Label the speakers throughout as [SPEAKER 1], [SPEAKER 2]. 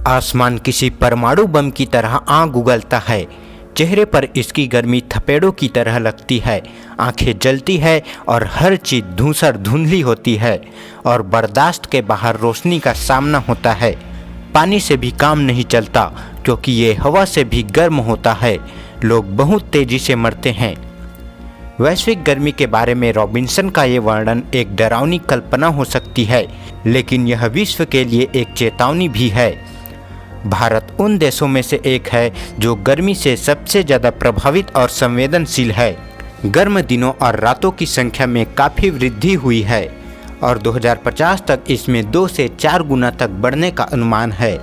[SPEAKER 1] आसमान किसी परमाणु बम की तरह आग उगलता है। चेहरे पर इसकी गर्मी थपेड़ों की तरह लगती है, आंखें जलती है और हर चीज़ धूसर धुंधली होती है और बर्दाश्त के बाहर रोशनी का सामना होता है। पानी से भी काम नहीं चलता क्योंकि ये हवा से भी गर्म होता है। लोग बहुत तेज़ी से मरते हैं। वैश्विक गर्मी के बारे में रॉबिन्सन का ये वर्णन एक डरावनी कल्पना हो सकती है, लेकिन यह विश्व के लिए एक चेतावनी भी है। भारत उन देशों में से एक है जो गर्मी से सबसे ज़्यादा प्रभावित और संवेदनशील है। गर्म दिनों और रातों की संख्या में काफ़ी वृद्धि हुई है और 2050 तक इसमें 2 से 4 गुना तक बढ़ने का अनुमान है।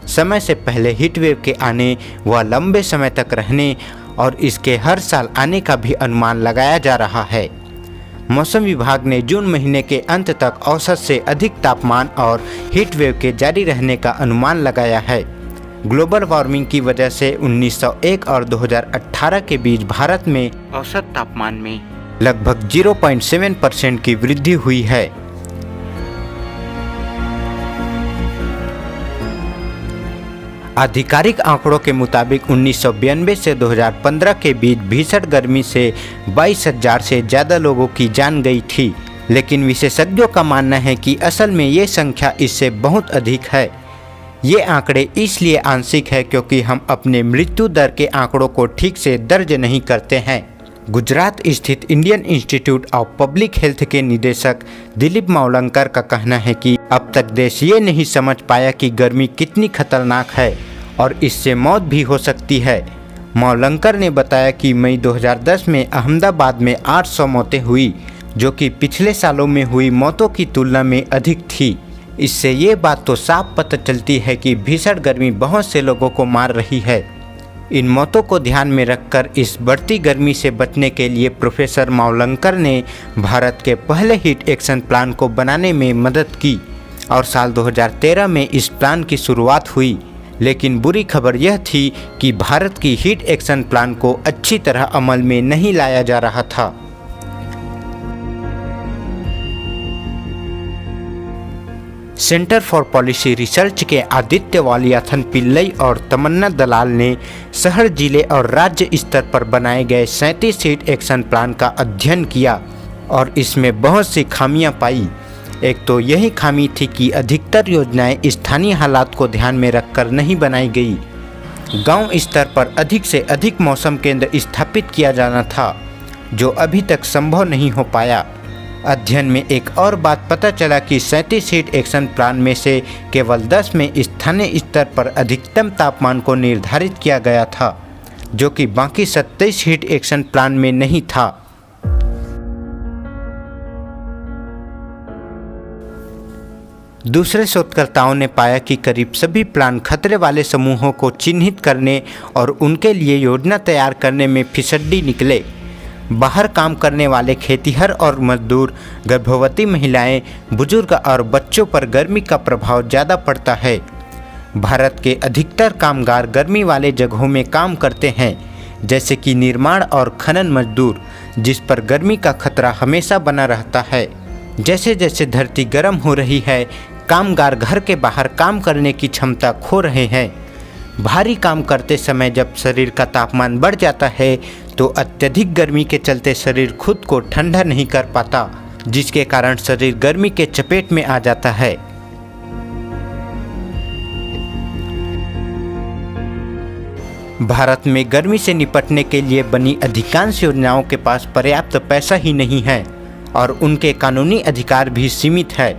[SPEAKER 1] समय से पहले हीट वेव के आने व लंबे समय तक रहने और इसके हर साल आने का भी अनुमान लगाया जा रहा है। मौसम विभाग ने जून महीने के अंत तक औसत से अधिक तापमान और हीट वेव के जारी रहने का अनुमान लगाया है। ग्लोबल वार्मिंग की वजह से 1901 और 2018 के बीच भारत में औसत तापमान में लगभग 0.7% की वृद्धि हुई है। आधिकारिक आंकड़ों के मुताबिक 1992 से 2015 के बीच भीषण गर्मी से 22,000 से ज़्यादा लोगों की जान गई थी, लेकिन विशेषज्ञों का मानना है कि असल में ये संख्या इससे बहुत अधिक है। ये आंकड़े इसलिए आंशिक है क्योंकि हम अपने मृत्यु दर के आंकड़ों को ठीक से दर्ज नहीं करते हैं। गुजरात स्थित Indian institute of public health के निदेशक दिलीप मावलंकर का कहना है कि अब तक देश ये नहीं समझ पाया कि गर्मी कितनी खतरनाक है और इससे मौत भी हो सकती है। मावलंकर ने बताया कि मई 2010 में अहमदाबाद में 800 मौतें हुई, जो कि पिछले सालों में हुई मौतों की तुलना में अधिक थी। इससे ये बात तो साफ पता चलती है कि भीषण गर्मी बहुत से लोगों को मार रही है। इन मौतों को ध्यान में रखकर इस बढ़ती गर्मी से बचने के लिए प्रोफेसर मावलंकर ने भारत के पहले हीट एक्शन प्लान को बनाने में मदद की और साल 2013 में इस प्लान की शुरुआत हुई। लेकिन बुरी खबर यह थी कि भारत की हीट एक्शन प्लान को अच्छी तरह अमल में नहीं लाया जा रहा था। सेंटर फॉर पॉलिसी रिसर्च के आदित्य वालियाथन पिल्लई और तमन्ना दलाल ने शहर, जिले और राज्य स्तर पर बनाए गए 37 हीट एक्शन प्लान का अध्ययन किया और इसमें बहुत सी खामियां पाई। एक तो यही खामी थी कि अधिकतर योजनाएं स्थानीय हालात को ध्यान में रखकर नहीं बनाई गई। गांव स्तर पर अधिक से अधिक मौसम केंद्र स्थापित किया जाना था, जो अभी तक संभव नहीं हो पाया। अध्ययन में एक और बात पता चला कि 37 हीट एक्शन प्लान में से केवल 10 में स्थानीय स्तर पर अधिकतम तापमान को निर्धारित किया गया था, जो कि बाकी 27 हीट एक्शन प्लान में नहीं था। दूसरे शोधकर्ताओं ने पाया कि करीब सभी प्लान खतरे वाले समूहों को चिन्हित करने और उनके लिए योजना तैयार करने में फिसड्डी निकले। बाहर काम करने वाले खेतिहर और मजदूर, गर्भवती महिलाएं, बुजुर्ग और बच्चों पर गर्मी का प्रभाव ज़्यादा पड़ता है। भारत के अधिकतर कामगार गर्मी वाले जगहों में काम करते हैं, जैसे कि निर्माण और खनन मजदूर, जिस पर गर्मी का खतरा हमेशा बना रहता है। जैसे जैसे धरती गर्म हो रही है, कामगार घर के बाहर काम करने की क्षमता खो रहे हैं। भारी काम करते समय जब शरीर का तापमान बढ़ जाता है तो अत्यधिक गर्मी के चलते शरीर खुद को ठंडा नहीं कर पाता, जिसके कारण शरीर गर्मी के चपेट में आ जाता है। भारत में गर्मी से निपटने के लिए बनी अधिकांश योजनाओं के पास पर्याप्त पैसा ही नहीं है और उनके कानूनी अधिकार भी सीमित है।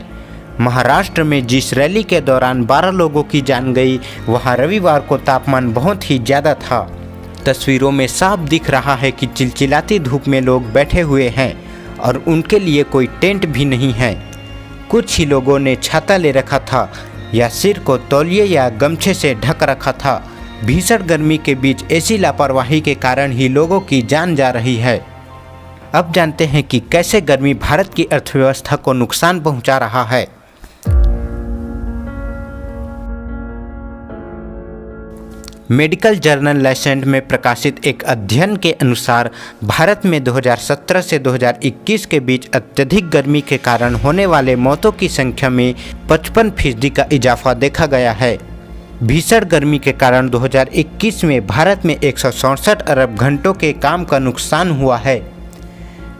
[SPEAKER 1] महाराष्ट्र में जिस रैली के दौरान 12 लोगों की जान गई, वहां रविवार को तापमान बहुत ही ज़्यादा था। तस्वीरों में साफ दिख रहा है कि चिलचिलाती धूप में लोग बैठे हुए हैं और उनके लिए कोई टेंट भी नहीं है। कुछ ही लोगों ने छाता ले रखा था या सिर को तौलिए या गमछे से ढक रखा था। भीषण गर्मी के बीच ऐसी लापरवाही के कारण ही लोगों की जान जा रही है। अब जानते हैं कि कैसे गर्मी भारत की अर्थव्यवस्था को नुकसान पहुंचा रहा है। मेडिकल जर्नल लैंसेट में प्रकाशित एक अध्ययन के अनुसार भारत में 2017 से 2021 के बीच अत्यधिक गर्मी के कारण होने वाले मौतों की संख्या में 55% का इजाफा देखा गया है। भीषण गर्मी के कारण 2021 में भारत में 167 अरब घंटों के काम का नुकसान हुआ है।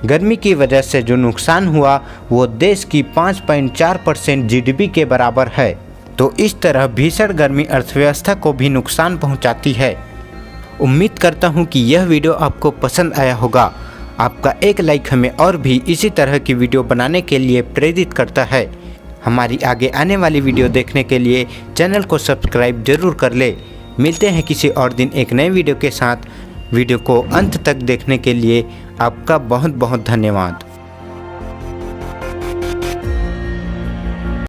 [SPEAKER 1] गर्मी की वजह से जो नुकसान हुआ वो देश की 5.4% जीडीपी के बराबर है। तो इस तरह भीषण गर्मी अर्थव्यवस्था को भी नुकसान पहुंचाती है। उम्मीद करता हूं कि यह वीडियो आपको पसंद आया होगा। आपका एक लाइक हमें और भी इसी तरह की वीडियो बनाने के लिए प्रेरित करता है। हमारी आगे आने वाली वीडियो देखने के लिए चैनल को सब्सक्राइब जरूर कर ले। मिलते हैं किसी और दिन एक नए वीडियो के साथ। वीडियो को अंत तक देखने के लिए आपका बहुत बहुत धन्यवाद।